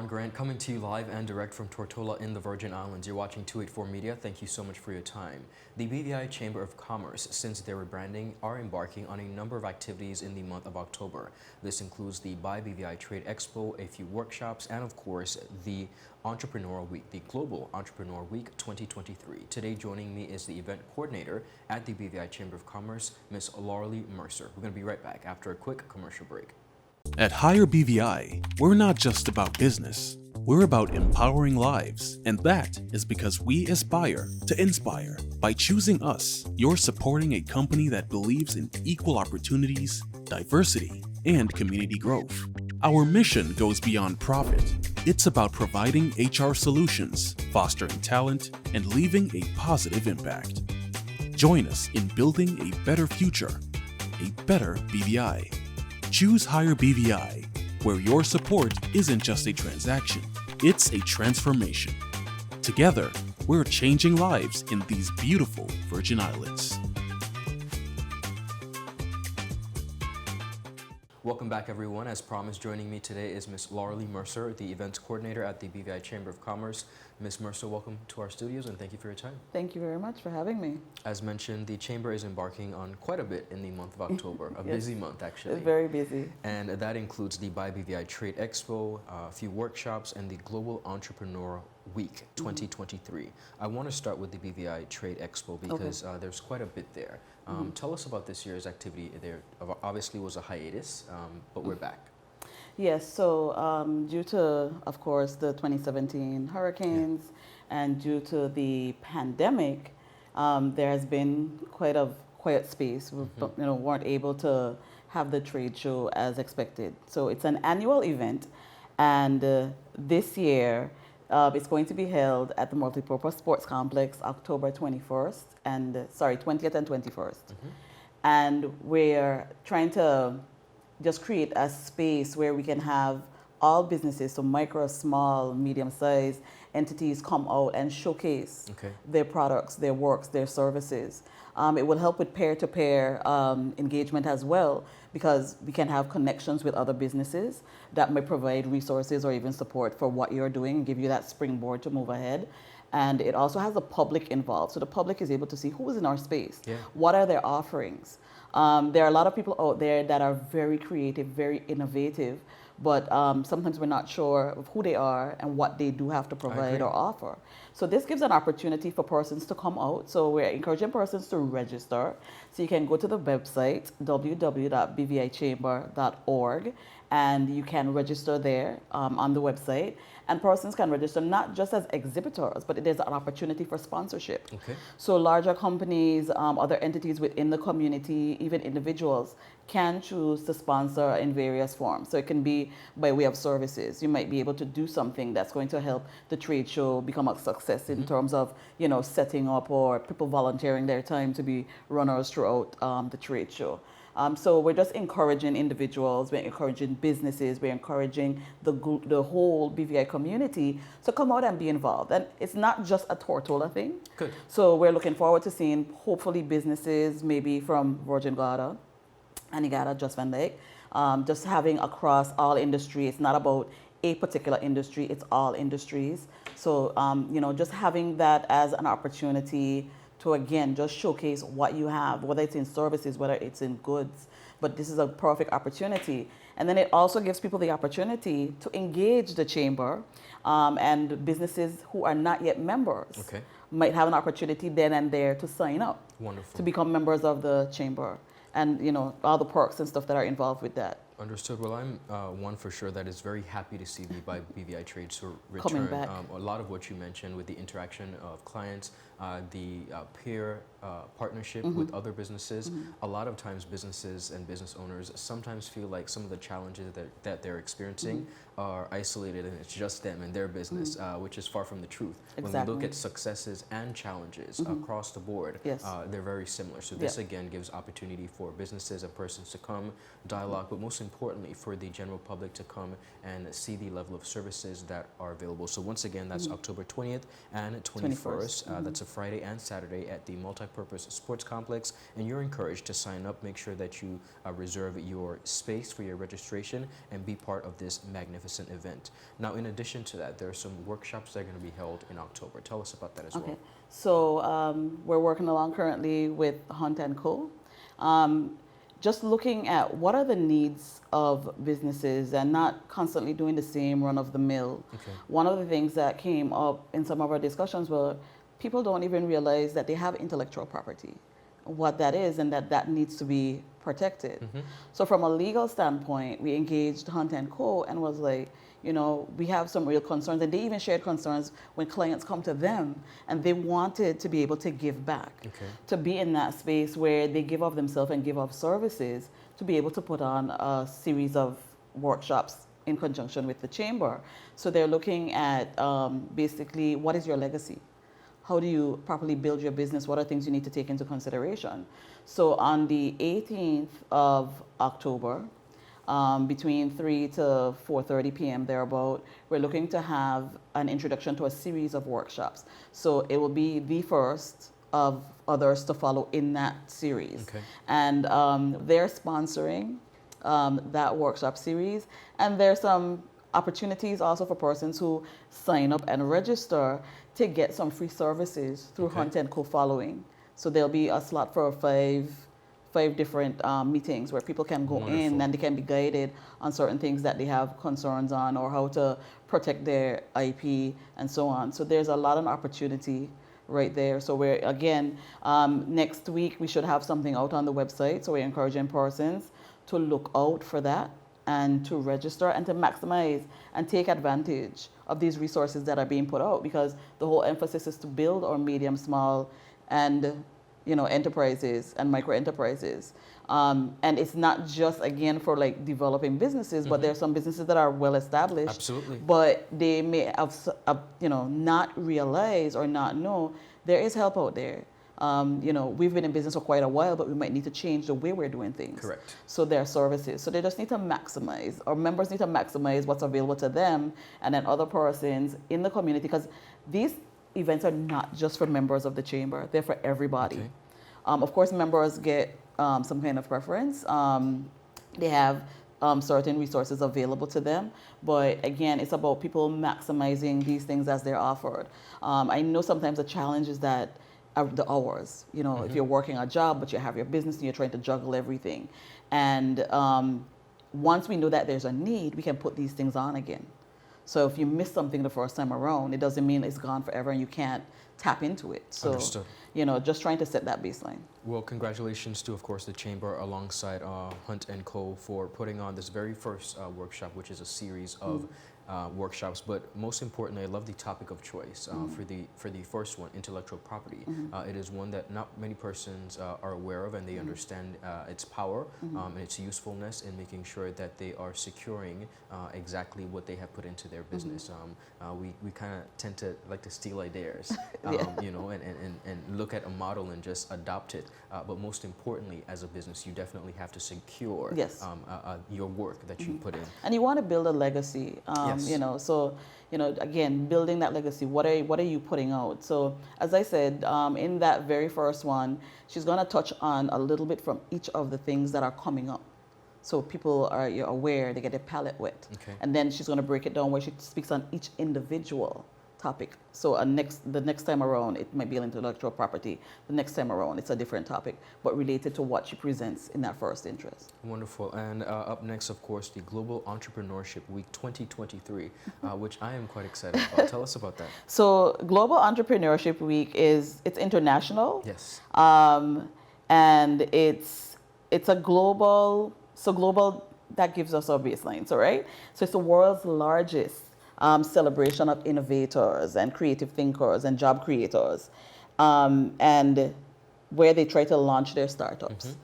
Ron Grant coming to you live and direct from Tortola in the Virgin Islands. You're watching 284 Media. Thank you so much for your time. The BVI Chamber of Commerce, since their rebranding, are embarking on a number of activities in the month of October. This includes the BVI Trade Expo, a few workshops, and of course, the Entrepreneurial Week, the Global Entrepreneur Week 2023. Today joining me is the event coordinator at the BVI Chamber of Commerce, Ms. Laurale Mercer. We're going to be right back after a quick commercial break. At Higher BVI, we're not just about business. We're about empowering lives, and that is because we aspire to inspire. By choosing us, you're supporting a company that believes in equal opportunities, diversity, and community growth. Our mission goes beyond profit. It's about providing HR solutions, fostering talent, and leaving a positive impact. Join us in building a better future, a better BVI. Choose Higher BVI, where your support isn't just a transaction, it's a transformation. Together, we're changing lives in these beautiful Virgin Islands. Welcome back, everyone. As promised, joining me today is Ms. Laurale Mercer, the events coordinator at the BVI Chamber of Commerce. Ms. Mercer, welcome to our studios and thank you for your time. Thank you very much for having me. As mentioned, the Chamber is embarking on quite a bit in the month of October, a Yes. busy month actually. It's very busy. And that includes the BVI Trade Expo, a few workshops, and the Global Entrepreneur Week 2023. I want to start with the BVI Trade Expo because there's quite a bit there. Tell us about this year's activity. There obviously was a hiatus, but we're back. Yes, so due to, of course, the 2017 hurricanes and due to the pandemic, there has been quite a quiet space. We weren't able to have the trade show as expected. So it's an annual event, and this year it's going to be held at the Multipurpose Sports Complex October 20th and 21st. And we're trying to just create a space where we can have all businesses, so micro, small, medium-sized entities come out and showcase their products, their works, their services. It will help with peer-to-peer engagement as well, because we can have connections with other businesses that may provide resources or even support for what you're doing and give you that springboard to move ahead. And it also has the public involved, so the public is able to see who is in our space, what are their offerings. There are a lot of people out there that are very creative, very innovative, but sometimes we're not sure of who they are and what they do have to provide or offer. So this gives an opportunity for persons to come out. So we're encouraging persons to register. So you can go to the website, www.bvichamber.org, and you can register there on the website. And persons can register not just as exhibitors, but there's an opportunity for sponsorship. So larger companies, other entities within the community, even individuals, can choose to sponsor in various forms. So it can be by way of services. You might be able to do something that's going to help the trade show become a success in terms of, setting up or people volunteering their time to be runners throughout the trade show. So we're just encouraging individuals, we're encouraging businesses, we're encouraging the whole BVI community to come out and be involved. And it's not just a Tortola thing. So we're looking forward to seeing hopefully businesses maybe from Virgin Gorda, Anegada, Just Van Dyke, just having across all industry. It's not about a particular industry, it's all industries. So, just having that as an opportunity to, again, just showcase what you have, whether it's in services, whether it's in goods. But this is a perfect opportunity. And then it also gives people the opportunity to engage the chamber, and businesses who are not yet members might have an opportunity then and there to sign up to become members of the chamber. And, all the perks and stuff that are involved with that. Understood. Well, I'm one for sure that is very happy to see the BVI Trade Show return. Coming back. A lot of what you mentioned with the interaction of clients, the peer partnership with other businesses. A lot of times businesses and business owners sometimes feel like some of the challenges that they're experiencing are isolated and it's just them and their business, which is far from the truth. When we look at successes and challenges across the board, they're very similar. So this again gives opportunity for businesses and persons to come, dialogue, but most importantly for the general public to come and see the level of services that are available. So once again, that's October 20th and 21st. That's a Friday and Saturday at the Multipurpose Sports Complex, and you're encouraged to sign up. Make sure that you reserve your space for your registration and be part of this magnificent magnificent event. Now, in addition to that, there are some workshops that are going to be held in October. Tell us about that as well. So we're working along currently with Hunt & Co. Just looking at what are the needs of businesses and not constantly doing the same run of the mill. Okay. One of the things that came up in some of our discussions were people don't even realize that they have intellectual property, what that is, and that needs to be protected. Mm-hmm. So from a legal standpoint, we engaged Hunt & Co. and was like, we have some real concerns, and they even shared concerns when clients come to them, and they wanted to be able to give back, to be in that space where they give of themselves and give of services, to be able to put on a series of workshops in conjunction with the chamber. So they're looking at basically, what is your legacy? How do you properly build your business? What are things you need to take into consideration? So on the 18th of October, between 3 to 4:30 p.m. thereabout, we're looking to have an introduction to a series of workshops. So it will be the first of others to follow in that series. Okay. And they're sponsoring that workshop series. And there's some opportunities also for persons who sign up and register to get some free services through Hunt & Co. following. So there'll be a slot for five different meetings where people can go in and they can be guided on certain things that they have concerns on, or how to protect their IP and so on. So there's a lot of opportunity right there. So we're, again, next week we should have something out on the website. So we're encouraging persons to look out for that and to register and to maximize and take advantage of these resources that are being put out, because the whole emphasis is to build our medium, small, and enterprises and micro enterprises. And it's not just, again, for like developing businesses, but there are some businesses that are well established. Absolutely. But they may have, not realize or not know there is help out there. We've been in business for quite a while, but we might need to change the way we're doing things. Correct. So there are services. So they just need to maximize, or members need to maximize what's available to them, and then other persons in the community, because these events are not just for members of the chamber, they're for everybody. Okay. Of course, members get some kind of preference. They have certain resources available to them, but again, it's about people maximizing these things as they're offered. I know sometimes the challenge is that the hours, if you're working a job, but you have your business and you're trying to juggle everything. And once we know that there's a need, we can put these things on again. So if you miss something the first time around, it doesn't mean it's gone forever and you can't tap into it. So, Understood. Just trying to set that baseline. Well, congratulations to, of course, the Chamber alongside Hunt & Co. for putting on this very first workshop, which is a series of workshops. But most importantly, I love the topic of choice for the first one, intellectual property. It is one that not many persons are aware of, and they understand its power and its usefulness in making sure that they are securing exactly what they have put into their business. We kind of tend to like to steal ideas, and look at a model and just adopt it. But most importantly, as a business, you definitely have to secure your work that you put in. And you want to build a legacy. So, again, building that legacy, what are you putting out? So, as I said, in that very first one, she's going to touch on a little bit from each of the things that are coming up. So people are aware, they get their palate wet. Okay. And then she's going to break it down where she speaks on each individual topic. So the next time around, it might be intellectual property. The next time around, it's a different topic, but related to what she presents in that first interest. Wonderful. And up next, of course, the Global Entrepreneurship Week 2023, which I am quite excited about. Tell us about that. So Global Entrepreneurship Week it's international. Yes. And it's a global, that gives us our baseline, so right? So it's the world's largest celebration of innovators and creative thinkers and job creators, and where they try to launch their startups.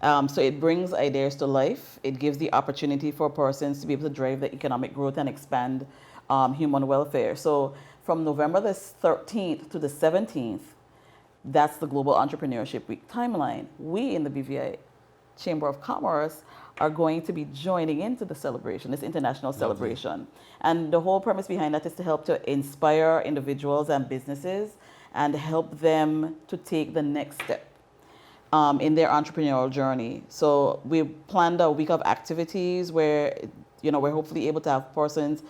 So it brings ideas to life. It gives the opportunity for persons to be able to drive the economic growth and expand human welfare. So from November the 13th to the 17th, that's the Global Entrepreneurship Week timeline. We in the BVI Chamber of Commerce are going to be joining into the celebration, this international celebration. And the whole premise behind that is to help to inspire individuals and businesses and help them to take the next step in their entrepreneurial journey. So we planned a week of activities where we're hopefully able to have persons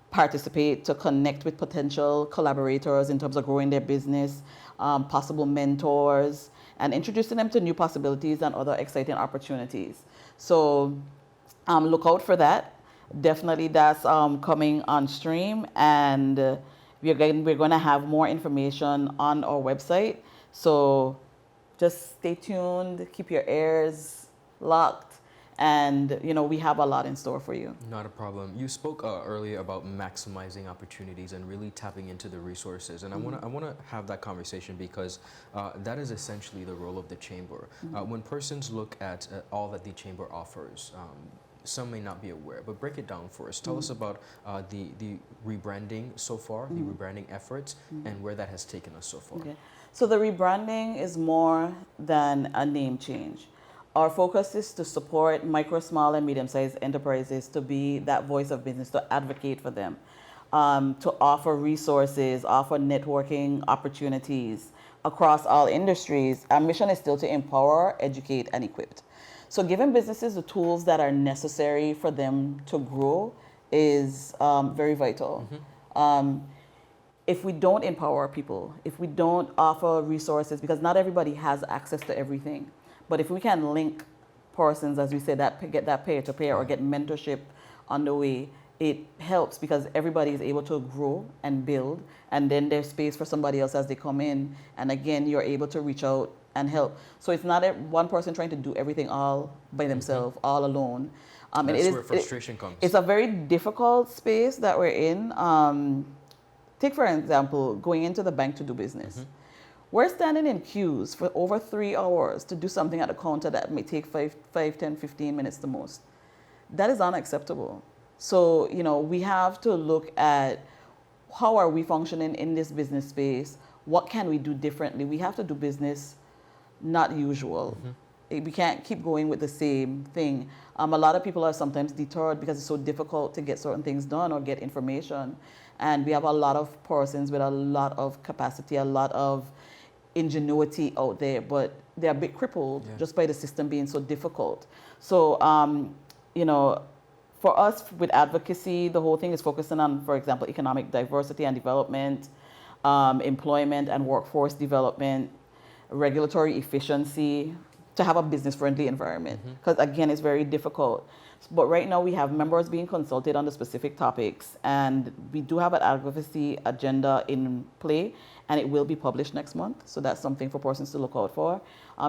participate to connect with potential collaborators in terms of growing their business, possible mentors, and introducing them to new possibilities and other exciting opportunities. So look out for that. Definitely that's coming on stream, and we're going to have more information on our website. So just stay tuned, keep your ears locked, and we have a lot in store for you. Not a problem. You spoke earlier about maximizing opportunities and really tapping into the resources, and I want to have that conversation because that is essentially the role of the chamber. When persons look at all that the chamber offers, some may not be aware, but break it down for us. Tell us about the rebranding so far, the rebranding efforts, and where that has taken us so far. Okay. So the rebranding is more than a name change. Our focus is to support micro, small, and medium-sized enterprises to be that voice of business, to advocate for them, to offer resources, offer networking opportunities across all industries. Our mission is still to empower, educate, and equip. So giving businesses the tools that are necessary for them to grow is very vital. If we don't empower people, if we don't offer resources, because not everybody has access to everything, but if we can link persons, as we say, that get that peer-to-peer or get mentorship on the way, it helps because everybody is able to grow and build, and then there's space for somebody else as they come in, and again, you're able to reach out and help. So it's not one person trying to do everything all by themselves, all alone. And that's where frustration comes. It's a very difficult space that we're in. Take, for example, going into the bank to do business. We're standing in queues for over 3 hours to do something at a counter that may take 5, 10, 15 minutes the most. That is unacceptable. So, we have to look at how are we functioning in this business space? What can we do differently? We have to do business not usual. We can't keep going with the same thing. A lot of people are sometimes deterred because it's so difficult to get certain things done or get information. And we have a lot of persons with a lot of capacity, a lot of ingenuity out there, but they're a bit crippled just by the system being so difficult. So, for us with advocacy, the whole thing is focusing on, for example, economic diversity and development, employment and workforce development, regulatory efficiency, to have a business-friendly environment. Because again, it's very difficult. But right now we have members being consulted on the specific topics, and we do have an advocacy agenda in play, and it will be published next month. So that's something for persons to look out for.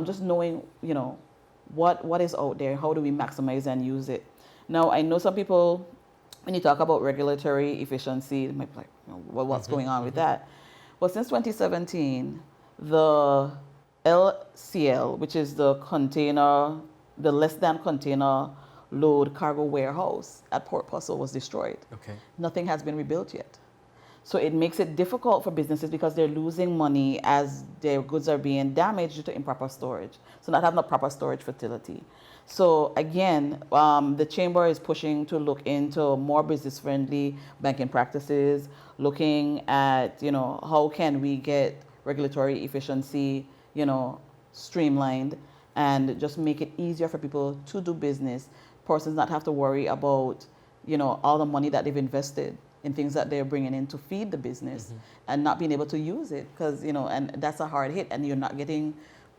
Just knowing, what is out there, how do we maximize and use it. Now, I know some people, when you talk about regulatory efficiency, they might be like, well, what's going on with that? Well, since 2017, the LCL, which is the less than container load cargo warehouse at Port Puzzle, was destroyed. Okay. Nothing has been rebuilt yet. So it makes it difficult for businesses because they're losing money as their goods are being damaged due to improper storage. So not having a proper storage facility. So again, the chamber is pushing to look into more business-friendly banking practices, looking at, how can we get regulatory efficiency, streamlined, and just make it easier for people to do business. Persons not have to worry about, all the money that they've invested in things that they're bringing in to feed the business and not being able to use it because, and that's a hard hit and you're not getting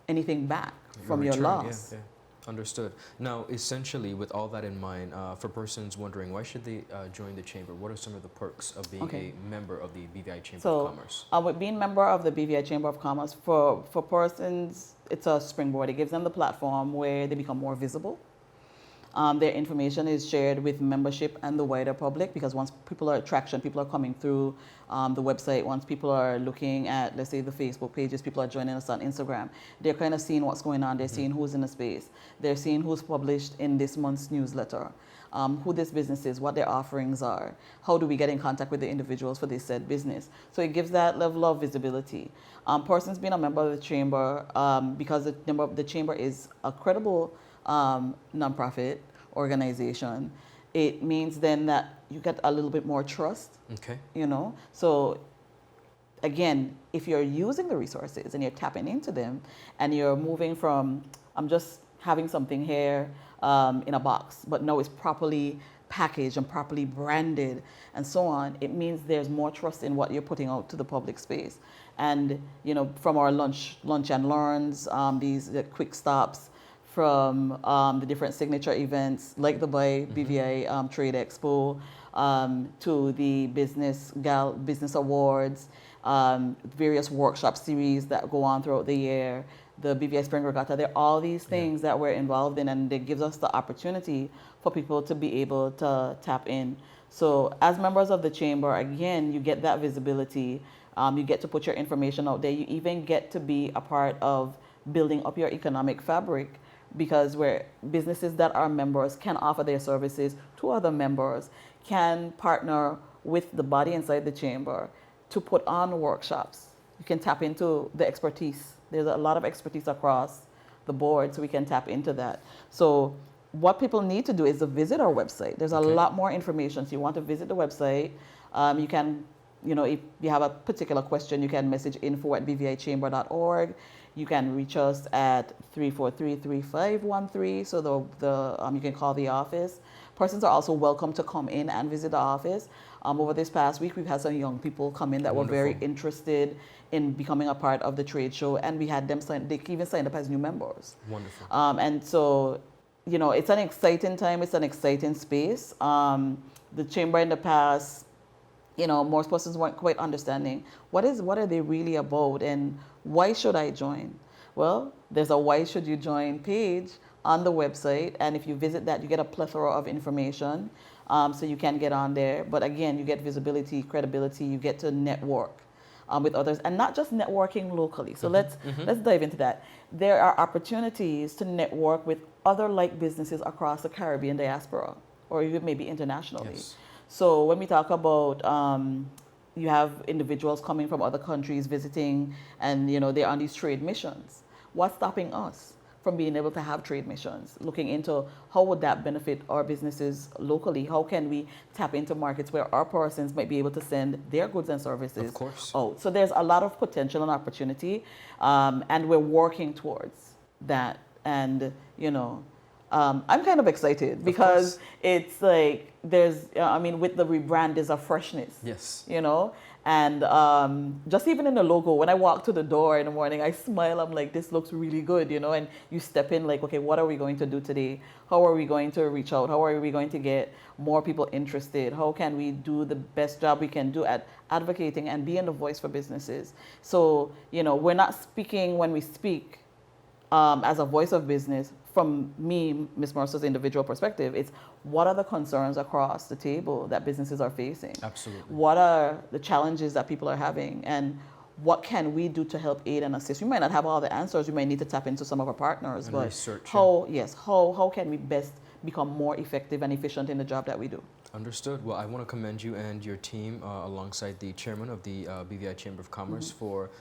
anything back from your loss. Yeah. Understood. Now, essentially, with all that in mind, for persons wondering, why should they join the chamber? What are some of the perks of being a member of the BVI Chamber of Commerce? With being a member of the BVI Chamber of Commerce, for persons, it's a springboard. It gives them the platform where they become more visible. Their information is shared with membership and the wider public because once people are coming through the website, once people are looking at, let's say, the Facebook pages, people are joining us on Instagram, they're kind of seeing what's going on, they're seeing who's in the space, they're seeing who's published in this month's newsletter, who this business is, what their offerings are, how do we get in contact with the individuals for this said business. So it gives that level of visibility. Persons being a member of the chamber, because the chamber is a credible nonprofit organization, it means then that you get a little bit more trust. Okay. So again, if you're using the resources and you're tapping into them and you're moving from, I'm just having something here in a box, but no, it's properly packaged and properly branded and so on, it means there's more trust in what you're putting out to the public space. And, you know, from our lunch and learns, the quick stops, from the different signature events like the BVI Trade Expo, to the business awards, various workshop series that go on throughout the year, the BVI Spring Regatta. There are all these things that we're involved in, and it gives us the opportunity for people to be able to tap in. So as members of the chamber, again, you get that visibility. You get to put your information out there. You even get to be a part of building up your economic fabric, because where businesses that are members can offer their services to other members, can partner with the body inside the chamber to put on workshops. You can tap into the expertise. There's a lot of expertise across the board, so we can tap into that. So what people need to do is to visit our website. There's a lot more information. So you want to visit the website. You can, you know, if you have a particular question, you can message info@bvichamber.org. You can reach us at 343-3513. So you can call the office. Persons are also welcome to come in and visit the office. Over this past week, we've had some young people come in that were very interested in becoming a part of the trade show, and we had them they even signed up as new members. Wonderful. And so, you know, it's an exciting time. It's an exciting space. The chamber in the past, you know, most persons weren't quite understanding what are they really about, and why should I join? Well, there's a why should you join page on the website, and if you visit that, you get a plethora of information, so you can get on there. But again, you get visibility, credibility, you get to network with others, and not just networking locally. So let's dive into that. There are opportunities to network with other like businesses across the Caribbean diaspora, or even maybe internationally. Yes. So when we talk about you have individuals coming from other countries visiting, and you know, they're on these trade missions. What's stopping us from being able to have trade missions? Looking into how would that benefit our businesses locally? How can we tap into markets where our persons might be able to send their goods and services out? So there's a lot of potential and opportunity, and we're working towards that. And you know, I'm kind of excited because it's like there's, I mean, with the rebrand, there's a freshness. Yes. You know, and just even in the logo, when I walk to the door in the morning, I smile. I'm like, this looks really good, you know. And you step in like, okay, what are we going to do today? How are we going to reach out? How are we going to get more people interested? How can we do the best job we can do at advocating and being the voice for businesses? So, you know, we're not speaking when we speak as a voice of business. From me, Ms. Mercer's individual perspective, it's what are the concerns across the table that businesses are facing? Absolutely. What are the challenges that people are having? And what can we do to help aid and assist? We might not have all the answers. We might need to tap into some of our partners. And but research. How can we best become more effective and efficient in the job that we do? Understood. Well, I want to commend you and your team alongside the chairman of the BVI Chamber of Commerce for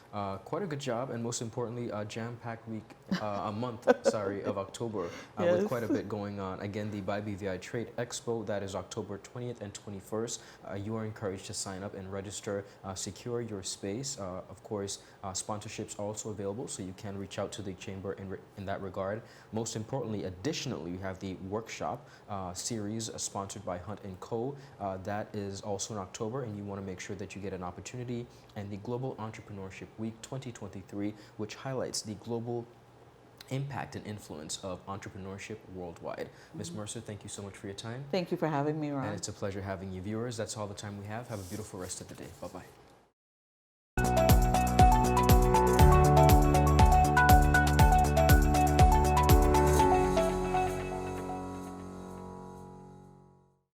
quite a good job, and most importantly, a jam-packed week, a month, of October with quite a bit going on. Again, the BVI Trade Expo, that is October 20th and 21st. You are encouraged to sign up and register, secure your space. Of course, sponsorships are also available, so you can reach out to the chamber in that regard. Most importantly, additionally, you have the workshop series sponsored by Hunt & Co. That is also in October, and you want to make sure that you get an opportunity. And the Global Entrepreneurship Week 2023, which highlights the global impact and influence of entrepreneurship worldwide. Ms. Mercer, thank you so much for your time. Thank you for having me, Ron. And it's a pleasure having you. Viewers, that's all the time we have. Have a beautiful rest of the day. Bye-bye.